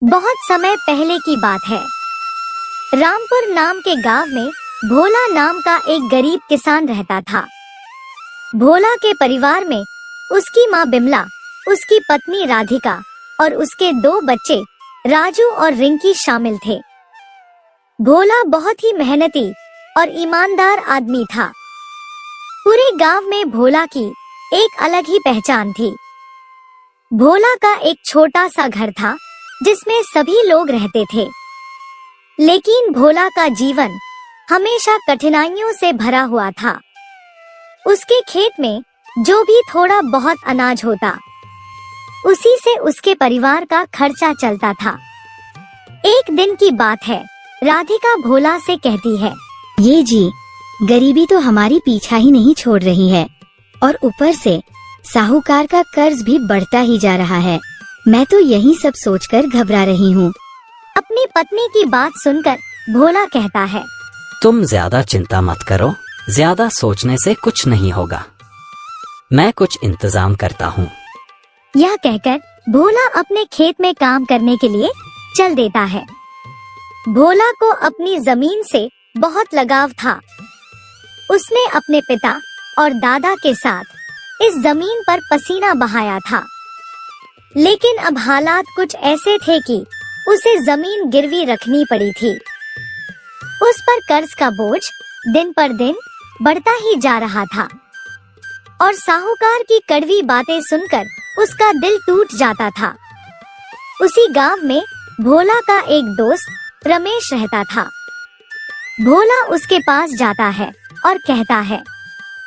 बहुत समय पहले की बात है। रामपुर नाम के गांव में भोला नाम का एक गरीब किसान रहता था। भोला के परिवार में उसकी माँ बिमला, उसकी पत्नी राधिका और उसके 2 बच्चे राजू और रिंकी शामिल थे। भोला बहुत ही मेहनती और ईमानदार आदमी था। पूरे गांव में भोला की एक अलग ही पहचान थी। भोला का एक छोटा सा घर था जिसमें सभी लोग रहते थे, लेकिन भोला का जीवन हमेशा कठिनाइयों से भरा हुआ था। उसके खेत में जो भी थोड़ा बहुत अनाज होता, उसी से उसके परिवार का खर्चा चलता था। एक दिन की बात है, राधिका भोला से कहती है, ये जी, गरीबी तो हमारी पीछा ही नहीं छोड़ रही है और ऊपर से साहूकार का कर्ज भी बढ़ता ही जा रहा है। मैं तो यही सब सोचकर घबरा रही हूँ। अपनी पत्नी की बात सुनकर भोला कहता है, तुम ज्यादा चिंता मत करो, ज्यादा सोचने से कुछ नहीं होगा। मैं कुछ इंतजाम करता हूँ। यह कहकर भोला अपने खेत में काम करने के लिए चल देता है। भोला को अपनी जमीन से बहुत लगाव था। उसने अपने पिता और दादा के साथ इस जमीन पर पसीना बहाया था, लेकिन अब हालात कुछ ऐसे थे कि उसे जमीन गिरवी रखनी पड़ी थी। उस पर कर्ज का बोझ दिन पर दिन बढ़ता ही जा रहा था और साहूकार की कड़वी बातें सुनकर उसका दिल टूट जाता था। उसी गांव में भोला का एक दोस्त रमेश रहता था। भोला उसके पास जाता है और कहता है,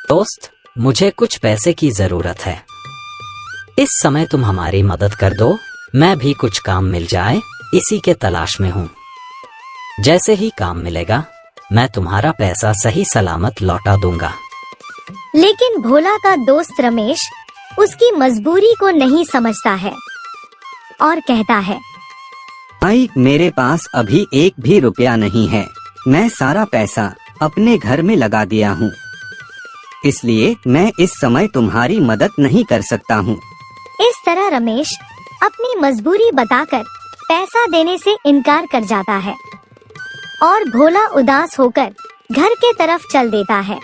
दोस्त, मुझे कुछ पैसे की जरूरत है। इस समय तुम हमारी मदद कर दो। मैं भी कुछ काम मिल जाए, इसी के तलाश में हूँ। जैसे ही काम मिलेगा मैं तुम्हारा पैसा सही सलामत लौटा दूंगा। लेकिन भोला का दोस्त रमेश उसकी मजबूरी को नहीं समझता है और कहता है, भाई, मेरे पास अभी एक भी रुपया नहीं है। मैं सारा पैसा अपने घर में लगा दिया हूँ, इसलिए मैं इस समय तुम्हारी मदद नहीं कर सकता हूँ। इस तरह रमेश अपनी मजबूरी बताकर पैसा देने से इनकार कर जाता है और भोला उदास होकर घर के तरफ चल देता है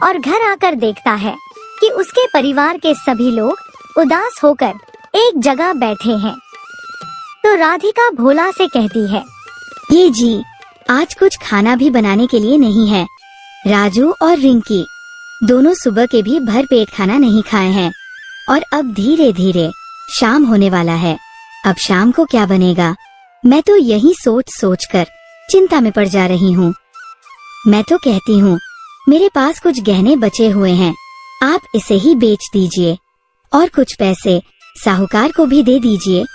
और घर आकर देखता है कि उसके परिवार के सभी लोग उदास होकर एक जगह बैठे हैं। तो राधिका भोला से कहती है, ये जी, आज कुछ खाना भी बनाने के लिए नहीं है। राजू और रिंकी दोनों सुबह के भी भर पेट खाना नहीं खाए हैं और अब धीरे धीरे शाम होने वाला है। अब शाम को क्या बनेगा? मैं तो यही सोच सोच कर चिंता में पड़ जा रही हूँ। मैं तो कहती हूँ, मेरे पास कुछ गहने बचे हुए हैं, आप इसे ही बेच दीजिए और कुछ पैसे साहूकार को भी दे दीजिए,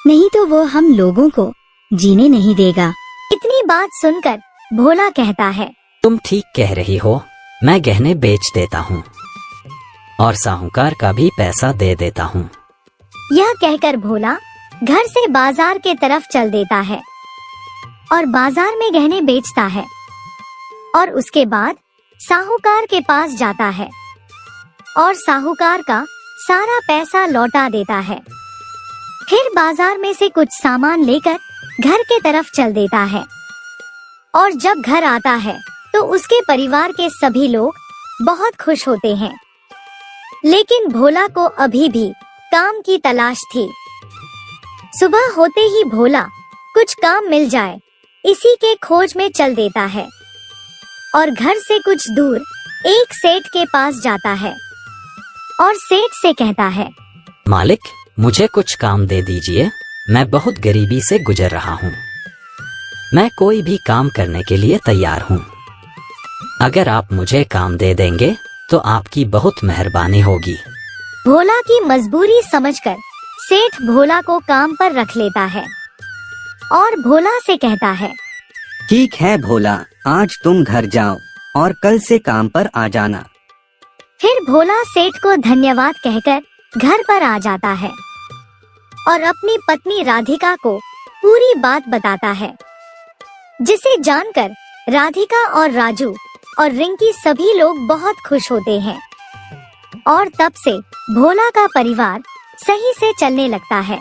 नहीं तो वो हम लोगों को जीने नहीं देगा। इतनी बात सुनकर भोला कहता है, तुम ठीक कह रही हो। मैं गहने बेच देता हूँ और साहूकार का भी पैसा दे देता हूँ। यह कहकर भोला घर से बाजार के तरफ चल देता है और बाजार में गहने बेचता है और उसके बाद साहूकार के पास जाता है और साहूकार का सारा पैसा लौटा देता है। फिर बाजार में से कुछ सामान लेकर घर के तरफ चल देता है और जब घर आता है तो उसके परिवार के सभी लोग बहुत खुश होते हैं। लेकिन भोला को अभी भी काम की तलाश थी। सुबह होते ही भोला कुछ काम मिल जाए इसी के खोज में चल देता है और घर से कुछ दूर एक सेठ के पास जाता है और सेठ से कहता है, मालिक, मुझे कुछ काम दे दीजिए। मैं बहुत गरीबी से गुजर रहा हूँ। मैं कोई भी काम करने के लिए तैयार हूँ। अगर आप मुझे काम दे देंगे तो आपकी बहुत मेहरबानी होगी। भोला की मजबूरी समझकर सेठ भोला को काम पर रख लेता है और भोला से कहता है, ठीक है भोला, आज तुम घर जाओ और कल से काम पर आ जाना। फिर भोला सेठ को धन्यवाद कहकर घर पर आ जाता है और अपनी पत्नी राधिका को पूरी बात बताता है, जिसे जानकर राधिका और राजू और रिंकी सभी लोग बहुत खुश होते हैं और तब से भोला का परिवार सही से चलने लगता है।